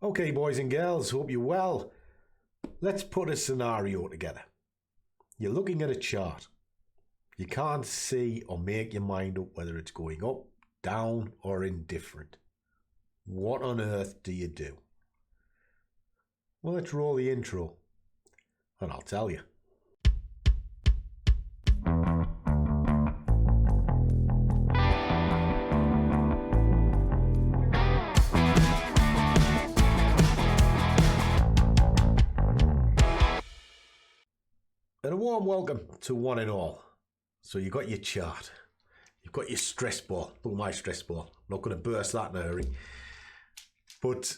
Okay, boys and girls, hope you're well. Let's put a scenario together. You're looking at a chart. You can't see or make your mind up whether it's going up, down, or indifferent. What on earth do you do? Well, let's roll the intro, and I'll tell you. And a warm welcome to one and all. So you've got your chart, you've got your stress ball. Look at my stress ball. I'm not going to burst that in a hurry. But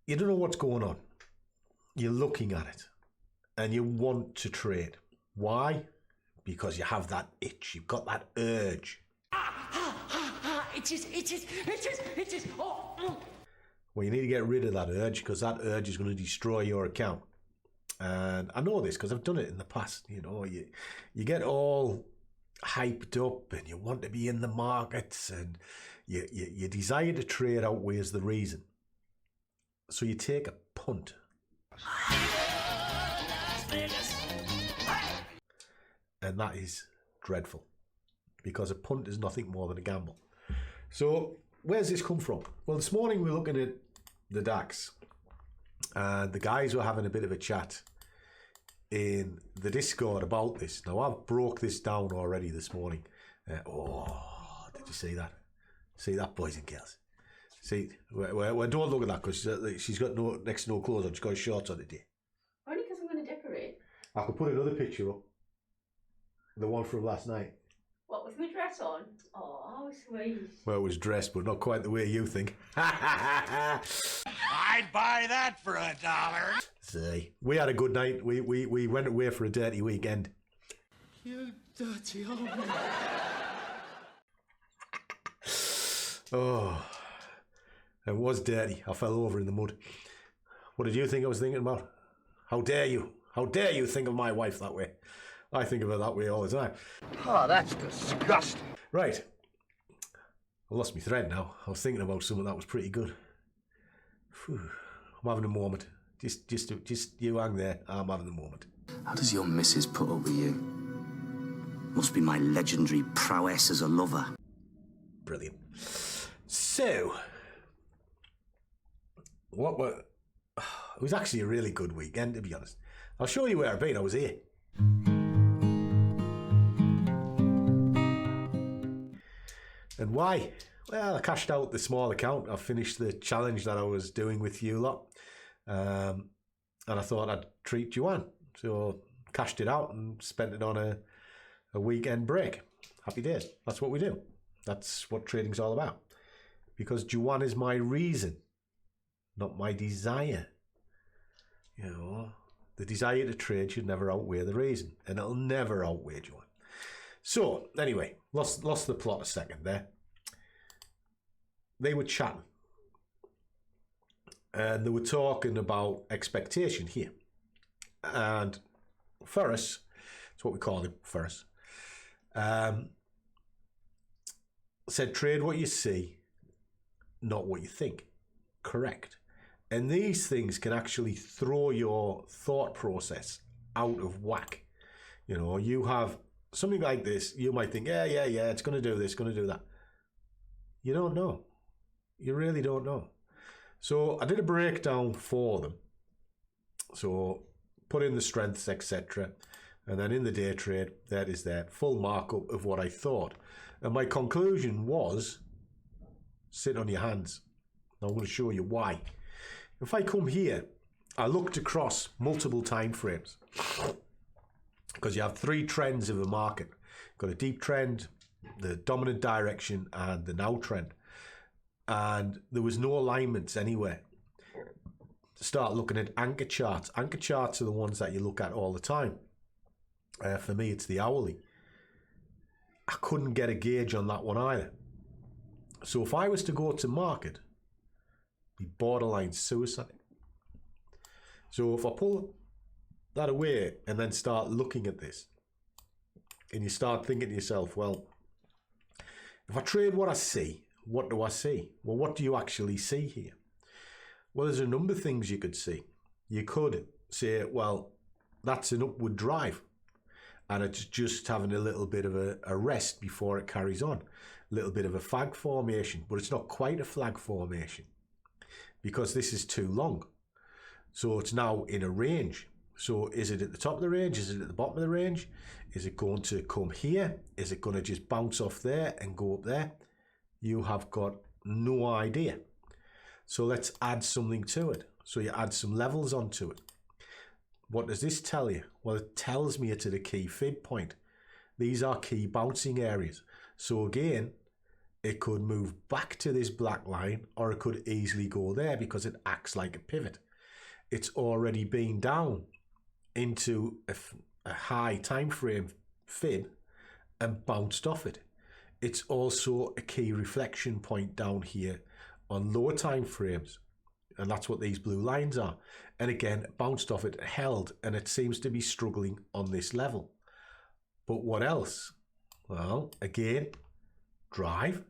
you don't know what's going on. You're looking at it and you want to trade. Why? Because you have that itch. You've got that urge. Itches. Oh. Well, you need to get rid of that urge, because that urge is going to destroy your account. And I know this because I've done it in the past. You know, you get all hyped up and you want to be in the markets, and your desire to trade outweighs the reason. So you take a punt. And that is dreadful, because a punt is nothing more than a gamble. So where's this come from? Well, this morning we're looking at the DAX. And the guys were having a bit of a chat in the Discord about this. Now, I've broke this down already this morning. Did you see that? See that, boys and girls? See, well, don't look at that, because she's got next to no clothes on. She's got shorts on today. Only because I'm going to decorate. I could put another picture up. The one from last night. What, with my dress on? Oh, how sweet. Well, it was dressed, but not quite the way you think. I'd buy that for $1. See, we had a good night. We went away for a dirty weekend. You dirty old man. Oh, it was dirty. I fell over in the mud. What did you think I was thinking about? How dare you? How dare you think of my wife that way? I think of her that way all the time. Oh, that's disgusting. Right. I lost my thread now. I was thinking about something that was pretty good. Whew. I'm having a moment. Just you hang there. I'm having a moment. How does your missus put up with you? Must be my legendary prowess as a lover. Brilliant. So, it was actually a really good weekend, to be honest. I'll show you where I've been. I was here. And why? Well, I cashed out the small account. I finished the challenge that I was doing with you lot. And I thought I'd treat Joanne. So cashed it out and spent it on a weekend break. Happy days. That's what we do. That's what trading's all about. Because Joanne is my reason, not my desire. You know, the desire to trade should never outweigh the reason. And it'll never outweigh Joanne. So, anyway, lost the plot a second there. They were chatting. And they were talking about expectation here. And Forex, that's what we call him, Forex, said trade what you see, not what you think. Correct. And these things can actually throw your thought process out of whack. You know, you have something like this, you might think, yeah, it's going to do this, going to do that. You don't know. You really don't know. So I did a breakdown for them. So put in the strengths, etc. And then in the day trade, that is their full markup of what I thought. And my conclusion was, sit on your hands. I'm going to show you why. If I come here, I looked across multiple time frames. Because you have three trends of a market. You've got a deep trend, the dominant direction, and the now trend. And there was no alignments anywhere. Start looking at anchor charts. Anchor charts are the ones that you look at all the time. For me, it's the hourly. I couldn't get a gauge on that one either. So if I was to go to market, it'd be borderline suicide. So if I pull that away and then start looking at this, and you start thinking to yourself, well, if I trade what I see, what do I see? Well, what do you actually see here? Well, there's a number of things you could see. You could say, well, that's an upward drive, and it's just having a little bit of a rest before it carries on. A little bit of a flag formation, but it's not quite a flag formation because this is too long. So it's now in a range. So is it at the top of the range? Is it at the bottom of the range? Is it going to come here? Is it going to just bounce off there and go up there? You have got no idea. So let's add something to it. So you add some levels onto it. What does this tell you? Well, it tells me it's at a key fib point. These are key bouncing areas. So again, it could move back to this black line, or it could easily go there because it acts like a pivot. It's already been down into a high time frame fib and bounced off it. It's also a key reflection point down here on lower time frames, and that's what these blue lines are. And again, bounced off it, held, and it seems to be struggling on this level. But what else? Well, again, drive.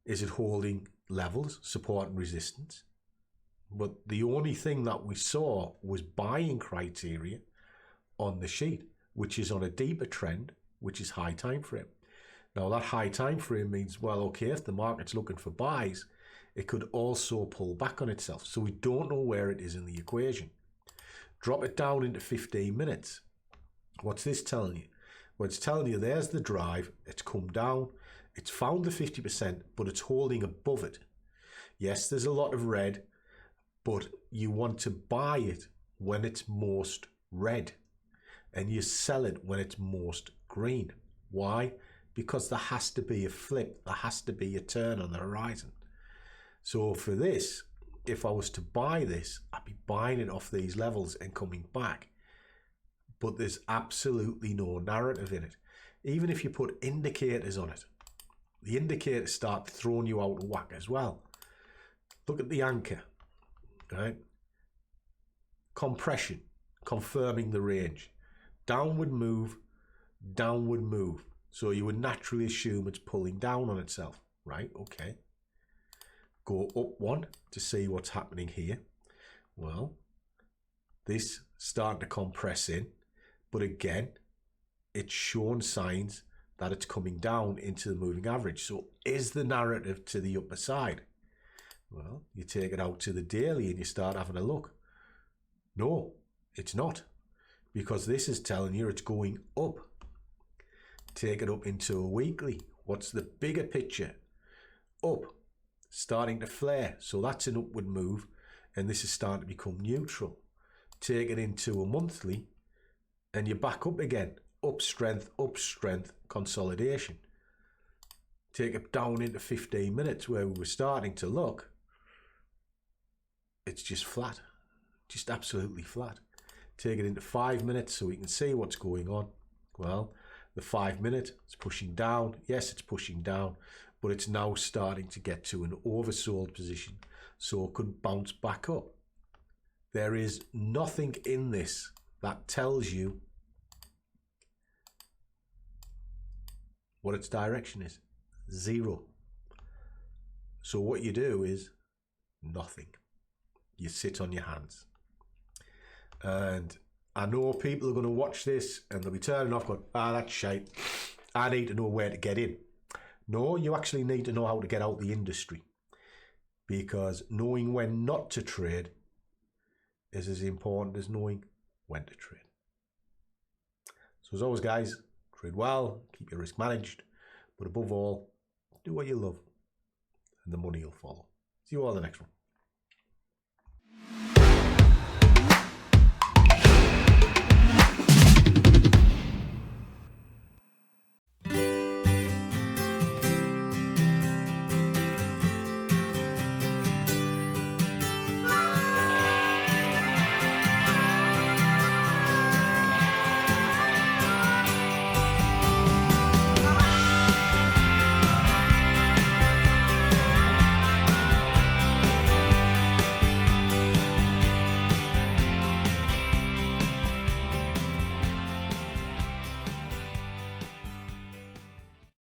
Is it holding levels, support and resistance? But the only thing that we saw was buying criteria on the sheet, which is on a deeper trend, which is high time frame. Now that high time frame means, well, okay, if the market's looking for buys, it could also pull back on itself. So we don't know where it is in the equation. Drop it down into 15 minutes. What's this telling you? Well, it's telling you there's the drive, it's come down, it's found the 50%, but it's holding above it. Yes, there's a lot of red, but you want to buy it when it's most red, and you sell it when it's most green. Why? Because there has to be a flip, there has to be a turn on the horizon. So for this, if I was to buy this, I'd be buying it off these levels and coming back. But there's absolutely no narrative in it. Even if you put indicators on it, the indicators start throwing you out of whack as well. Look at the anchor, right? Compression, confirming the range. Downward move, downward move. So you would naturally assume it's pulling down on itself, right? Okay. Go up one to see what's happening here. Well, this starting to compress in, but again, it's shown signs that it's coming down into the moving average. So is the narrative to the upper side? Well, you take it out to the daily and you start having a look. No, it's not, because this is telling you it's going up. Take it up into a weekly. What's the bigger picture? Up, starting to flare. So that's an upward move, and this is starting to become neutral. Take it into a monthly, and you're back up again. Up strength, consolidation. Take it down into 15 minutes where we were starting to look. It's just flat, just absolutely flat. Take it into 5 minutes so we can see what's going on. Well, the 5 minute, it's pushing down. Yes, it's pushing down, but it's now starting to get to an oversold position, so it could bounce back up. There is nothing in this that tells you what its direction is. Zero. So what you do is nothing. You sit on your hands. And I know people are going to watch this and they'll be turning off going, that's shite. I need to know where to get in. No, you actually need to know how to get out the industry, because knowing when not to trade is as important as knowing when to trade. So as always, guys, trade well, keep your risk managed, but above all, do what you love and the money will follow. See you all in the next one.